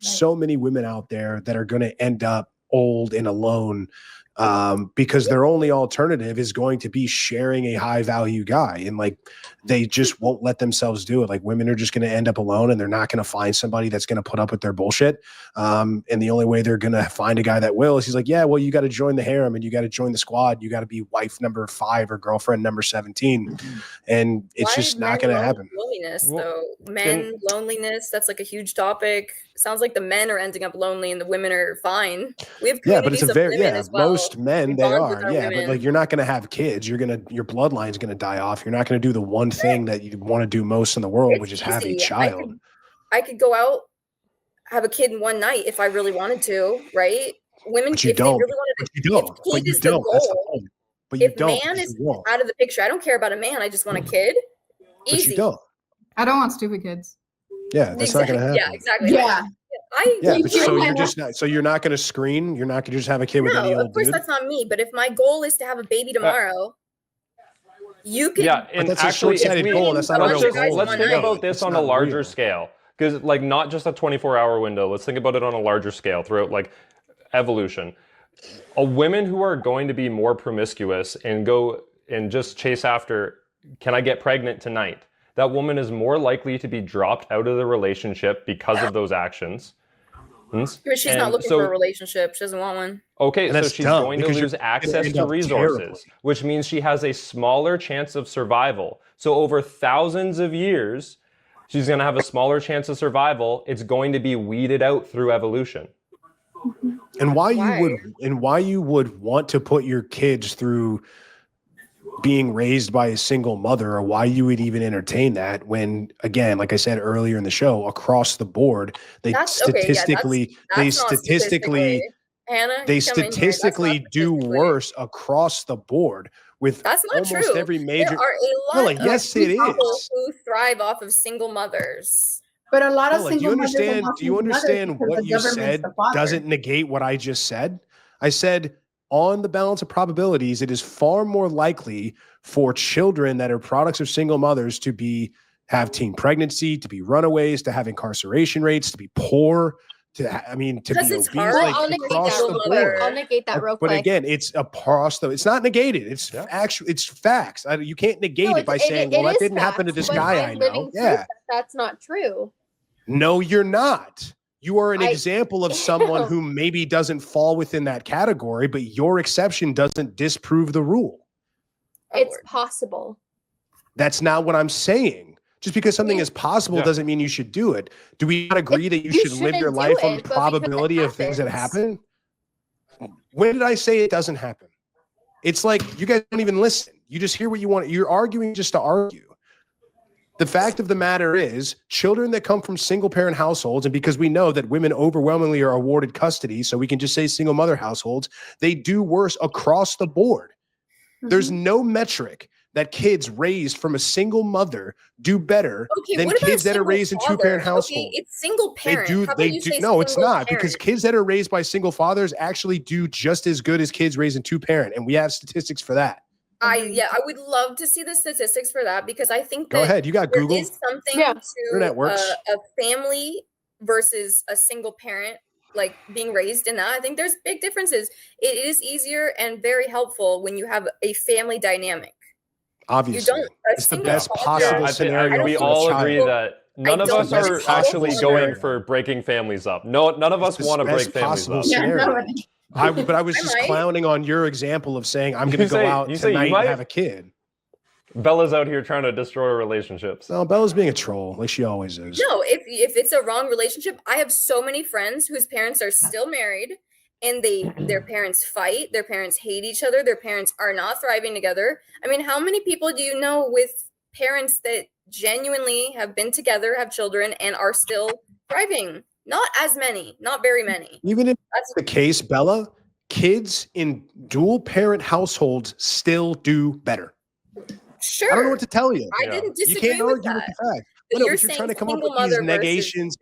so many women out there that are going to end up old and alone because their only alternative is going to be sharing a high value guy. And like, they just won't let themselves do it. Like, women are just going to end up alone and they're not going to find somebody that's going to put up with their bullshit. And the only way they're going to find a guy that will is he's like, yeah, well, you got to join the harem and you got to join the squad. You got to be wife number 5 or girlfriend number 17. And it's just not going to happen. Loneliness, though. Loneliness, that's like a huge topic. Sounds like the men are ending up lonely and the women are fine. We have but it's a very as well. Most men they are but like, you're not going to have kids. Your bloodline's going to die off. You're not going to do the one thing that you want to do most in the world, which is have a child. I could go out, have a kid in one night if I really wanted to, right? Women, but you don't. But you don't. But you don't. That's the point. But you don't. If man is out of the picture, I don't care about a man. I just want a kid. Easy. But you don't. I don't want stupid kids. Yeah, that's not going to happen. Yeah, exactly. Yeah. So you're not going to screen. You're not going to just have a kid with any old dude. Of course, that's not me. But if my goal is to have a baby tomorrow, you can. Yeah, and that's actually, a short-sighted goal. That's not a real goal. Let's think about this on a larger scale, because like not just a 24-hour window. Let's think about it on a larger scale throughout like evolution. Women who are going to be more promiscuous and go and just chase after, can I get pregnant tonight? That woman is more likely to be dropped out of the relationship because of those actions. She's not looking for a relationship. She doesn't want one. Okay, so she's going to lose access to resources, which means she has a smaller chance of survival. So over thousands of years, she's going to have a smaller chance of survival. It's going to be weeded out through evolution. And why you would want to put your kids through being raised by a single mother, or why you would even entertain that when, again, like I said earlier in the show, across the board, they statistically do worse across the board with that's not almost true. Every major. There are a lot of yes, it is. Who thrive off of single mothers. But a lot of single do you understand what you said doesn't negate what I just said? I said, on the balance of probabilities, it is far more likely for children that are products of single mothers to have teen pregnancy, to be runaways, to have incarceration rates, to be poor, to be obese. Like, I'll negate that real quick. But again, it's it's not negated. It's actually, it's facts. You can't negate it by saying, well, that didn't happen to this guy I know. Yeah, that's not true. No, you're not. You are an example of someone who maybe doesn't fall within that category, but your exception doesn't disprove the rule. It's possible. That's not what I'm saying. Just because something is possible doesn't mean you should do it. Do we not agree that you should live your life on the probability of things that happen? When did I say it doesn't happen? It's like you guys don't even listen. You just hear what you want. You're arguing just to argue. The fact of the matter is, children that come from single-parent households, and because we know that women overwhelmingly are awarded custody, so we can just say single-mother households, they do worse across the board. Mm-hmm. There's no metric that kids raised from a single mother do better than kids that are raised in two-parent households. Okay, it's single-parent. No, it's not, because kids that are raised by single fathers actually do just as good as kids raised in two-parent, and we have statistics for that. I would love to see the statistics for that, because I think go ahead. You got Google. There is something to a family versus a single parent, like being raised in that. I think there's big differences. It is easier and very helpful when you have a family dynamic. Obviously, it's the best possible scenario. We all agree that none of us are actually going for breaking families up. No, none of us want to break families up. But I was just clowning on your example of saying I'm going to go out tonight and have a kid. Bella's out here trying to destroy relationships. No, Bella's being a troll, like she always is. No, if it's a wrong relationship, I have so many friends whose parents are still married, and their parents fight, their parents hate each other, their parents are not thriving together. I mean, how many people do you know with parents that genuinely have been together, have children, and are still thriving? Not as many, not very many. Even if that's the case, Bella, kids in dual parent households still do better. Sure. I don't know what to tell you. I didn't disagree with that. With the fact. But you're trying to come up with these negations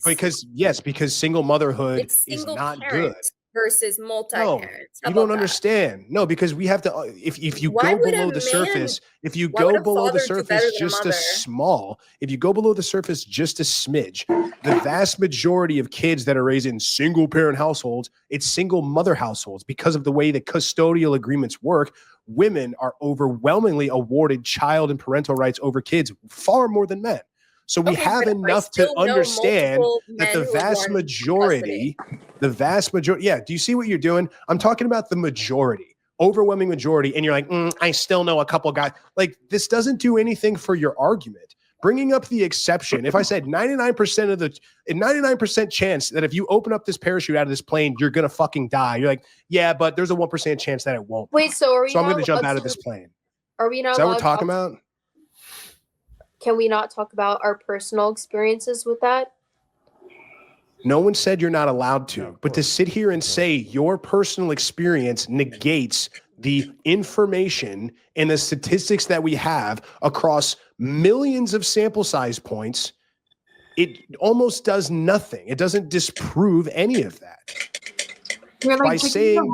because single motherhood is not good. versus multi-parents. You don't understand. No, because we have to. If you Why go would below a the man- surface, if you why would go a below the father do better surface than a just a mother? small, if you go below the surface just a smidge, the vast majority of kids that are raised in single parent households, it's single mother households because of the way that custodial agreements work. Women are overwhelmingly awarded child and parental rights over kids far more than men. So we Okay, have but I enough to still know understand multiple that men the who have vast won majority, yeah. Do you see what you're doing? I'm talking about the majority, overwhelming majority. And you're like, I still know a couple guys. Like, this doesn't do anything for your argument. Bringing up the exception. If I said 99% chance that if you open up this parachute out of this plane, you're going to fucking die. You're like, yeah, but there's a 1% chance that it won't. Wait, so are we So I'm not going to jump allowed out of to- this plane. Are we not Is that what allowed we're talking about? Can we not talk about our personal experiences with that? No one said you're not allowed to, but to sit here and say your personal experience negates the information and the statistics that we have across millions of sample size points, it almost does nothing. It doesn't disprove any of that. By saying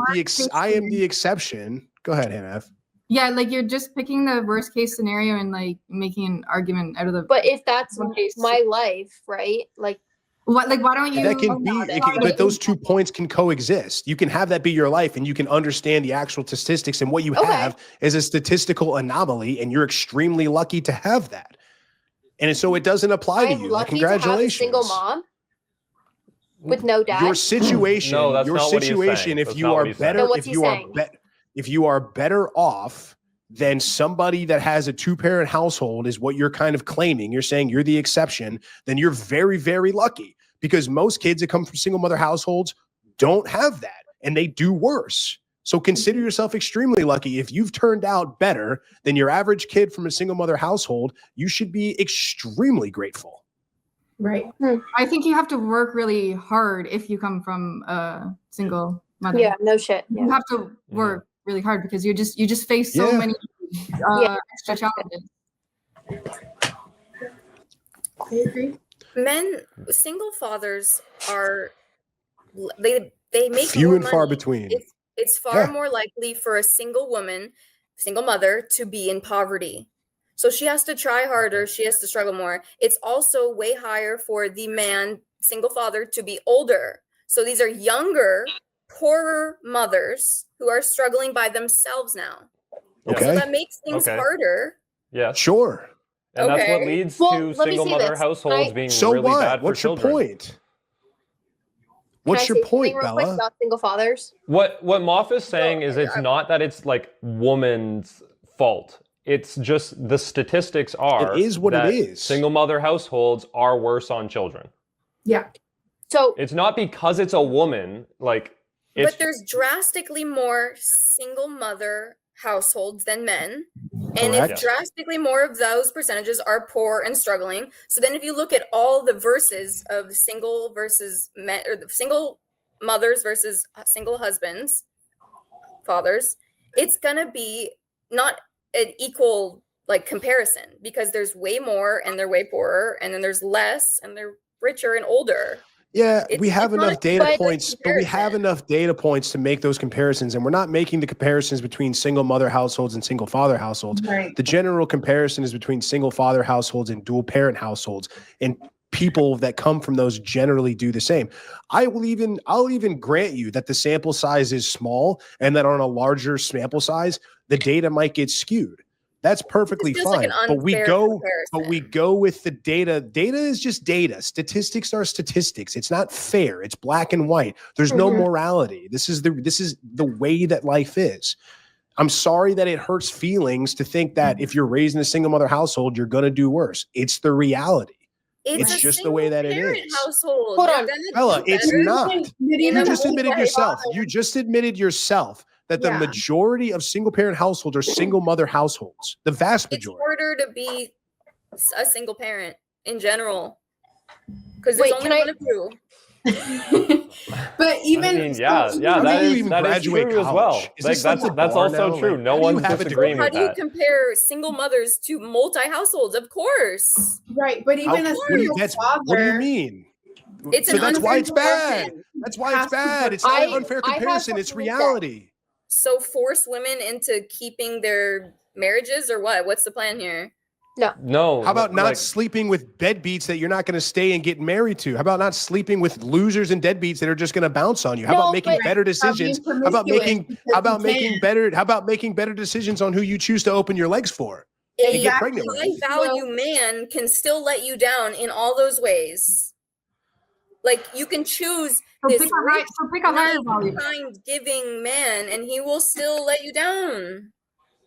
I am the exception. Go ahead, Hannah. Yeah, like you're just picking the worst case scenario and like making an argument out of the. But if that's my life, right? Like, what? Like, why don't you? That can be, but those 2 points can coexist. You can have that be your life, and you can understand the actual statistics. And what you have is a statistical anomaly, and you're extremely lucky to have that. And so it doesn't apply to you. Like, congratulations. To have a single mom with no dad. Your situation. No, that's your not what he's situation. saying. If That's you not are what he's better, saying. Then what's he saying? if you are better off than somebody that has a 2-parent household, is what you're kind of claiming. You're saying you're the exception. Then you're very, very lucky, because most kids that come from single mother households don't have that, and they do worse. So consider yourself extremely lucky. If you've turned out better than your average kid from a single mother household, you should be extremely grateful. Right. I think you have to work really hard if you come from a single mother. Yeah, no shit. Yeah. You have to work really hard because you just face so many extra challenges. I agree. Single fathers are they make few more and far money. between. It's far more likely for a single woman, single mother, to be in poverty. So she has to try harder. She has to struggle more. It's also way higher for the man, single father, to be older. So these are younger, poorer mothers who are struggling by themselves now. Okay. So that makes things harder. Yeah. Sure. And that's what leads to single mother households being really bad for What's children. your point? What's your point, Bella? About single fathers? What Moff is saying is it's not that it's like woman's fault. It's just the statistics are it is what that it is. Single mother households are worse on children. Yeah. So it's not because it's a woman, like it's, but there's drastically more single mother households than men. And if drastically more of those percentages are poor and struggling, so then if you look at all the verses of single versus men, or the single mothers versus single husbands, fathers, it's gonna be not an equal like comparison, because there's way more and they're way poorer, and then there's less and they're richer and older. Yeah, we have enough data points, but we have enough data points to make those comparisons. And we're not making the comparisons between single mother households and single father households. Right. The general comparison is between single father households and dual parent households. And people that come from those generally do the same. I'll even grant you that the sample size is small, and that on a larger sample size, the data might get skewed. That's perfectly fine. But we go with the data. Data is just data. Statistics are statistics. It's not fair. It's black and white. There's no morality. This is the way that life is. I'm sorry that it hurts feelings to think that if you're raised in a single mother household, you're going to do worse. It's the reality. It's just the way that it is. Household. Hold on, Bella, it's not. You just admitted yourself. You just admitted yourself that the majority of single parent households are single mother households. The vast majority. It's harder to be a single parent in general, because there's only one of you. But even that is true as well. Like, that's also true. No one's disagreeing with that. How do you compare single mothers to multi-households? Of course. Right, but even as what do you mean? It's that's why it's bad. That's why it's bad. It's not an unfair comparison. It's reality. So force women into keeping their marriages or what? What's the plan here? No. How about not sleeping with deadbeats that you're not going to stay and get married to? How about not sleeping with losers and deadbeats that are just going to bounce on you? How about making better decisions? How about making better decisions on who you choose to open your legs for? A high value man can still let you down in all those ways. Like you can choose this kind giving man, and he will still let you down.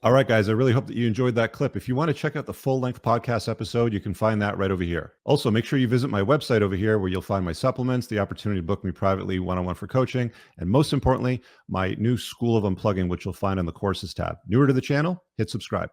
All right, guys, I really hope that you enjoyed that clip. If you want to check out the full-length podcast episode, you can find that right over here. Also, make sure you visit my website over here where you'll find my supplements, the opportunity to book me privately one-on-one for coaching, and most importantly, my new School of Unplugging, which you'll find on the courses tab. Newer to the channel, hit subscribe.